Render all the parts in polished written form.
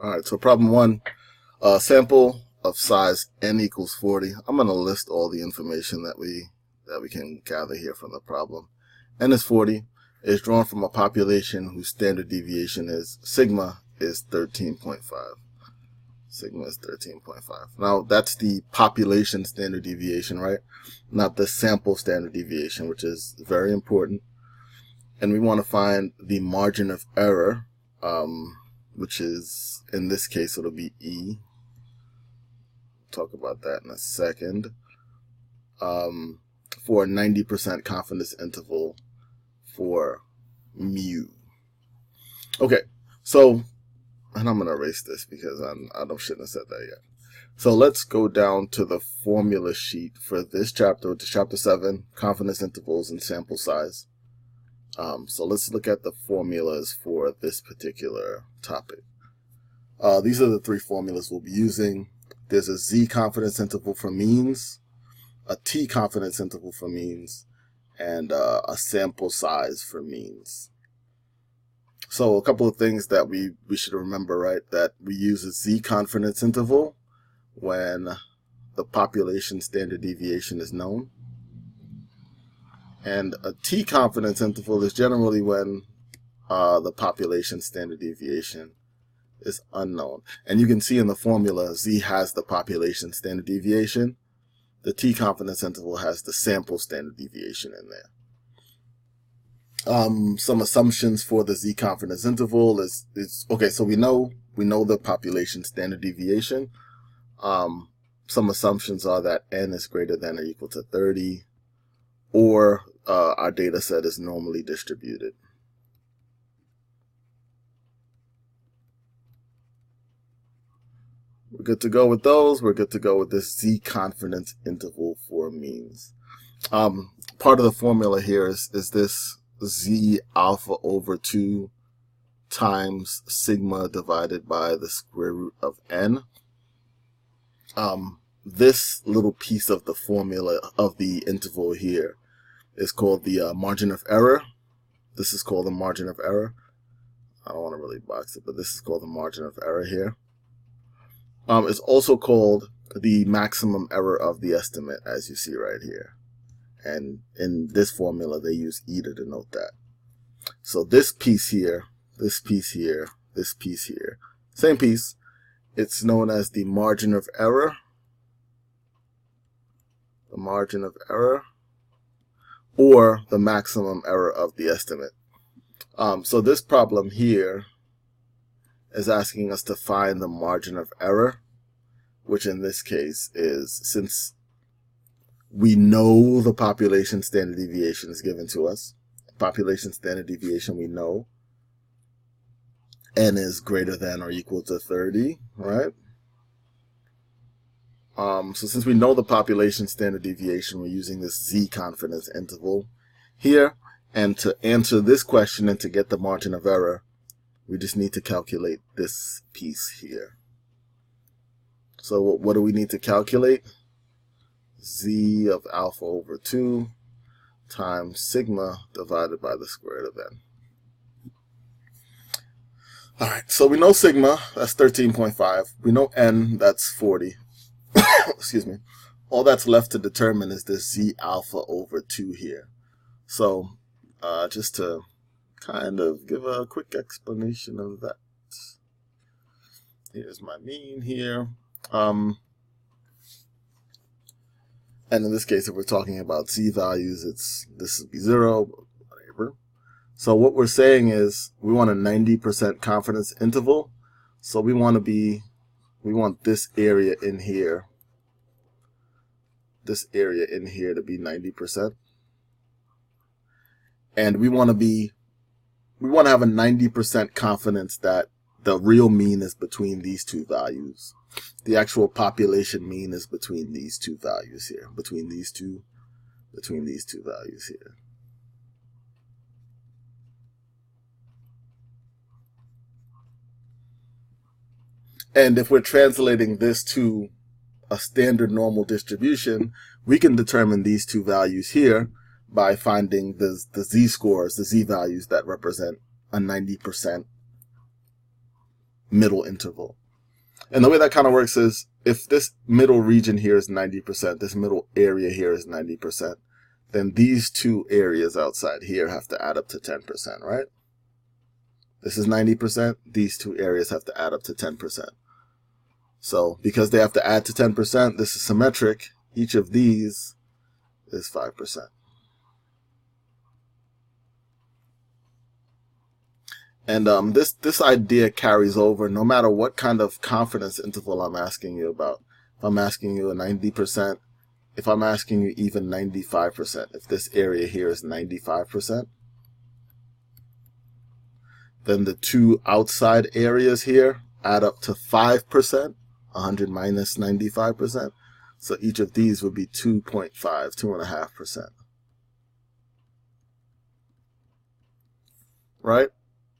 All right, so problem one, sample of size n equals 40. I'm going to list all the information that we can gather here from the problem. N is 40, is drawn from a population whose standard deviation is sigma is 13.5. Sigma is 13.5. Now, that's the population standard deviation, right? Not the sample standard deviation, which is very important. And we want to find the margin of error, which is, in this case, it'll be E. Talk about that in a second. For a 90% confidence interval for mu. Okay, so, and I'm going to erase this because I shouldn't have said that yet. So let's go down to the formula sheet for this chapter, which is chapter 7, confidence intervals and sample size. So let's look at the formulas for this particular topic. These are the three formulas we'll be using. There's a Z confidence interval for means, a T confidence interval for means, and a sample size for means. So a couple of things that we should remember, right? That we use a Z confidence interval when the population standard deviation is known. And a T confidence interval is generally when the population standard deviation is unknown. And you can see in the formula, Z has the population standard deviation. The T confidence interval has the sample standard deviation in there. Some assumptions for the Z confidence interval is okay. So we know the population standard deviation. Some assumptions are that N is greater than or equal to 30, or our data set is normally distributed. We're good to go with those. We're good to go with this Z confidence interval for means. Part of the formula here is this Z alpha over 2 times sigma divided by the square root of N. This little piece of the formula of the interval here is called the margin of error. This is called the margin of error. I don't want to really box it, but this is called the margin of error here. It's also called the maximum error of the estimate, as you see right here. And in this formula, they use E to denote that. So this piece here, this piece here, this piece here, same piece. It's known as the margin of error. The margin of error, or the maximum error of the estimate. So this problem here is asking us to find the margin of error, which in this case is, since we know the population standard deviation is given to us, population standard deviation we know, N is greater than or equal to 30, right? So since we know the population standard deviation, we're using this Z confidence interval here. And to answer this question and to get the margin of error, we just need to calculate this piece here. So what do we need to calculate? Z of alpha over 2 times sigma divided by the square root of N. All right, so we know sigma, that's 13.5. We know N, that's 40. Excuse me. All that's left to determine is this Z alpha over 2 here. So just to kind of give a quick explanation of that. Here's my mean here. And in this case, if we're talking about Z values, this would be 0, whatever. So what we're saying is we want a 90% confidence interval. So we want this area in here. This area in here to be 90. And we want to have a 90% confidence that the real mean is between these two values. The actual population mean is between these two values here, between these two values here. And if we're translating this to a standard normal distribution, we can determine these two values here by finding the Z scores, the Z values that represent a 90% middle interval. And the way that kind of works is if this middle region here is 90%, this middle area here is 90%, then these two areas outside here have to add up to 10%, right? This is 90%. These two areas have to add up to 10%. So because they have to add to 10%, this is symmetric. Each of these is 5%. And this idea carries over no matter what kind of confidence interval I'm asking you about. If I'm asking you a 90%, if I'm asking you even 95%, if this area here is 95%, then the two outside areas here add up to 5%, 100 minus 95%. So each of these would be 2.5, 2.5%. Right?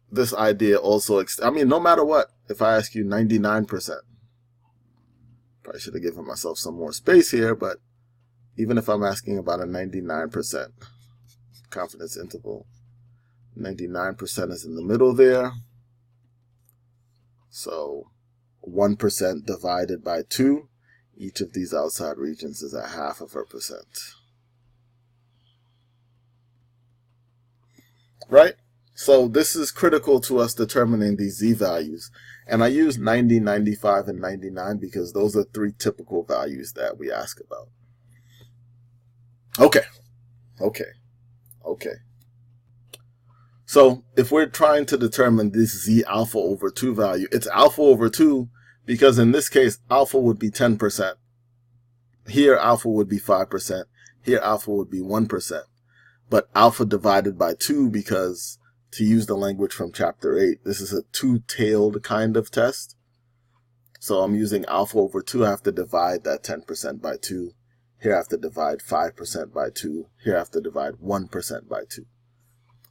This idea also, I mean, no matter what, if I ask you 99%, probably should have given myself some more space here, but even if I'm asking about a 99% confidence interval, 99% is in the middle there. So 1% divided by 2, each of these outside regions is at 0.5%. Right? So this is critical to us determining these z-values. And I use 90, 95, and 99 because those are three typical values that we ask about. Okay. So if we're trying to determine this z alpha over 2 value, it's alpha over 2 because in this case, alpha would be 10%. Here, alpha would be 5%. Here, alpha would be 1%. But alpha divided by 2 because, to use the language from chapter 8, this is a two-tailed kind of test. So I'm using alpha over 2. I have to divide that 10% by 2. Here I have to divide 5% by 2. Here I have to divide 1% by 2.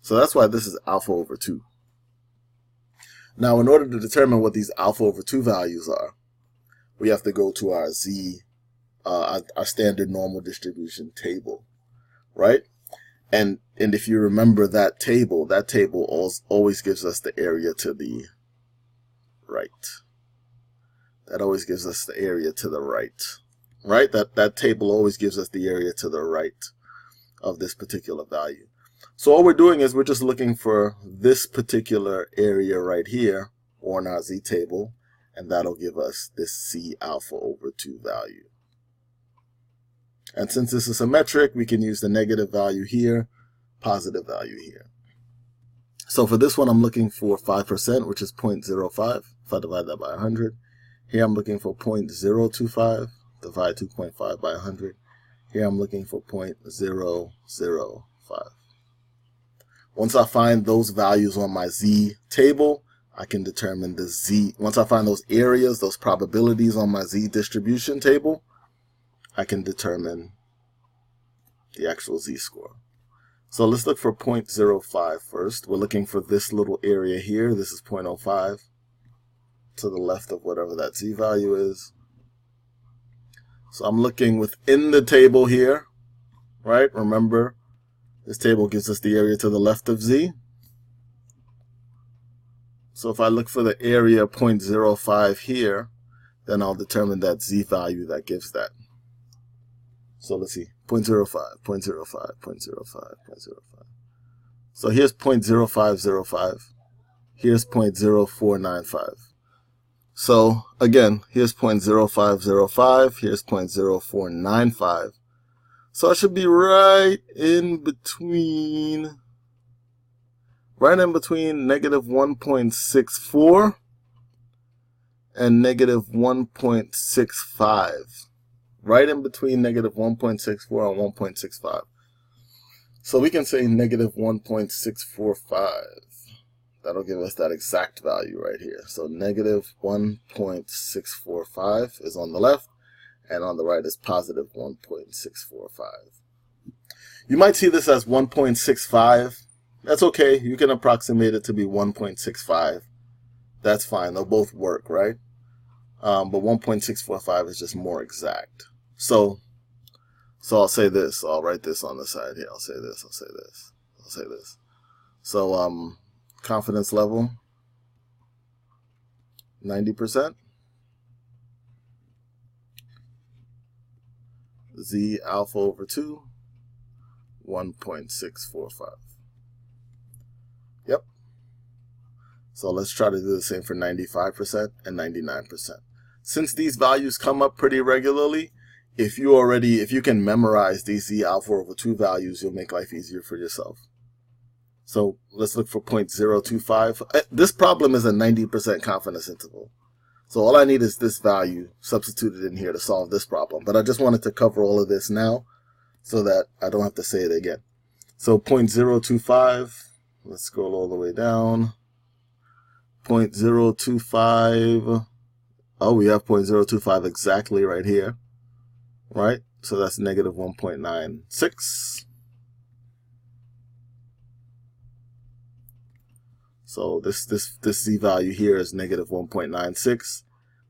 So that's why this is alpha over 2. Now, in order to determine what these alpha over 2 values are, we have to go to our our standard normal distribution table, right? And if you remember that table always gives us the area to the right. That always gives us the area to the right, right? That table always gives us the area to the right of this particular value. So all we're doing is we're just looking for this particular area right here on our z table, and that'll give us this c alpha over 2 value. And since this is symmetric, we can use the negative value here, positive value here. So for this one, I'm looking for 5%, which is 0.05. If I divide that by 100. Here I'm looking for 0.025. Divide 2.5 by 100. Here I'm looking for 0.005. Once I find those values on my z table, I can determine the z. Once I find those areas, those probabilities on my z distribution table, I can determine the actual z-score. So let's look for 0.05 first. We're looking for this little area here. This is 0.05 to the left of whatever that z-value is. So I'm looking within the table here, right? Remember, this table gives us the area to the left of z. So if I look for the area 0.05 here, then I'll determine that z-value that gives that. So let's see, 0.05, 0.05, 0.05, 0.05. So here's 0.0505. Here's 0.0495. So again, here's 0.0505. Here's 0.0495. So I should be right in between negative 1.64 and negative 1.65. Right in between negative 1.64 and 1.65. So we can say negative 1.645. That'll give us that exact value right here. So negative 1.645 is on the left, and on the right is positive 1.645. You might see this as 1.65. That's okay. You can approximate it to be 1.65. That's fine. They'll both work, right? But 1.645 is just more exact. So I'll say this. I'll write this on the side here. I'll say this. I'll say this. I'll say this. So confidence level 90%. Z alpha over 2, 1.645. Yep. So let's try to do the same for 95% and 99%. Since these values come up pretty regularly, if you can memorize these Z alpha over 2 values, you'll make life easier for yourself. So let's look for 0.025. This problem is a 90% confidence interval. So all I need is this value substituted in here to solve this problem. But I just wanted to cover all of this now so that I don't have to say it again. So 0.025, let's scroll all the way down. 0.025, oh, we have 0.025 exactly right here, right? So that's negative 1.96. So this Z value here is negative 1.96.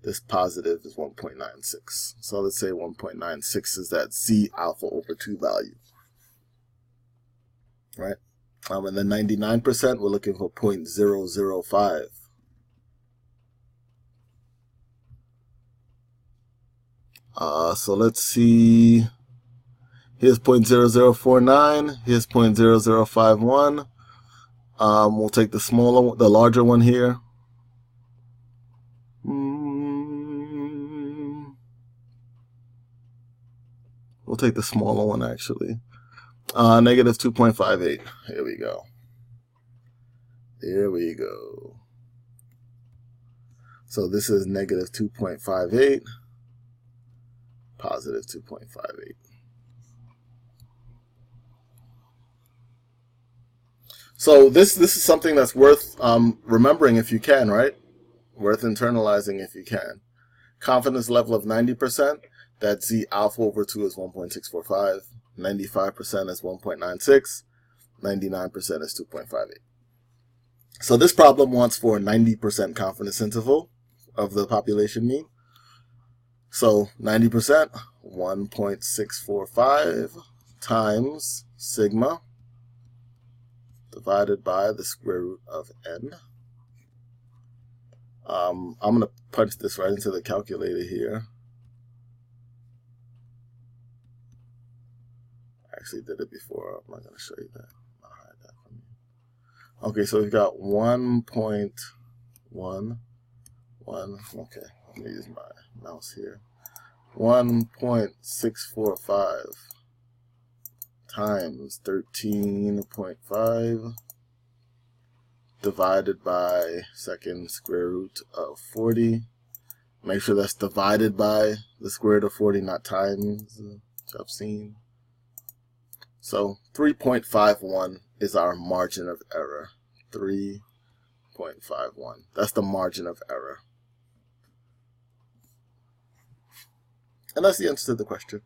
This positive is 1.96. So let's say 1.96 is that Z alpha over 2 value, right? And then 99%, we're looking for 0.005. So let's see. Here's 0.0049. Here's 0.0051. We'll take the larger one here. We'll take the smaller one actually. Negative 2.58. Here we go. There we go. So this is negative 2.58, positive 2.58. So this is something that's worth remembering if you can, right? Worth internalizing if you can. Confidence level of 90%, that Z alpha over 2 is 1.645. 95% is 1.96. 99% is 2.58. So this problem wants for a 90% confidence interval of the population mean. So 90%, 1.645 times sigma divided by the square root of n. I'm going to punch this right into the calculator here. I actually did it before. I'm not going to show you that. I'll hide that from you. Okay, so we've got 1.11. Okay, let me use my mouse here. 1.645 times 13.5 divided by second square root of 40. Make sure that's divided by the square root of 40, not times, which I've seen. So 3.51 is our margin of error. 3.51. That's the margin of error. And that's the answer to the question.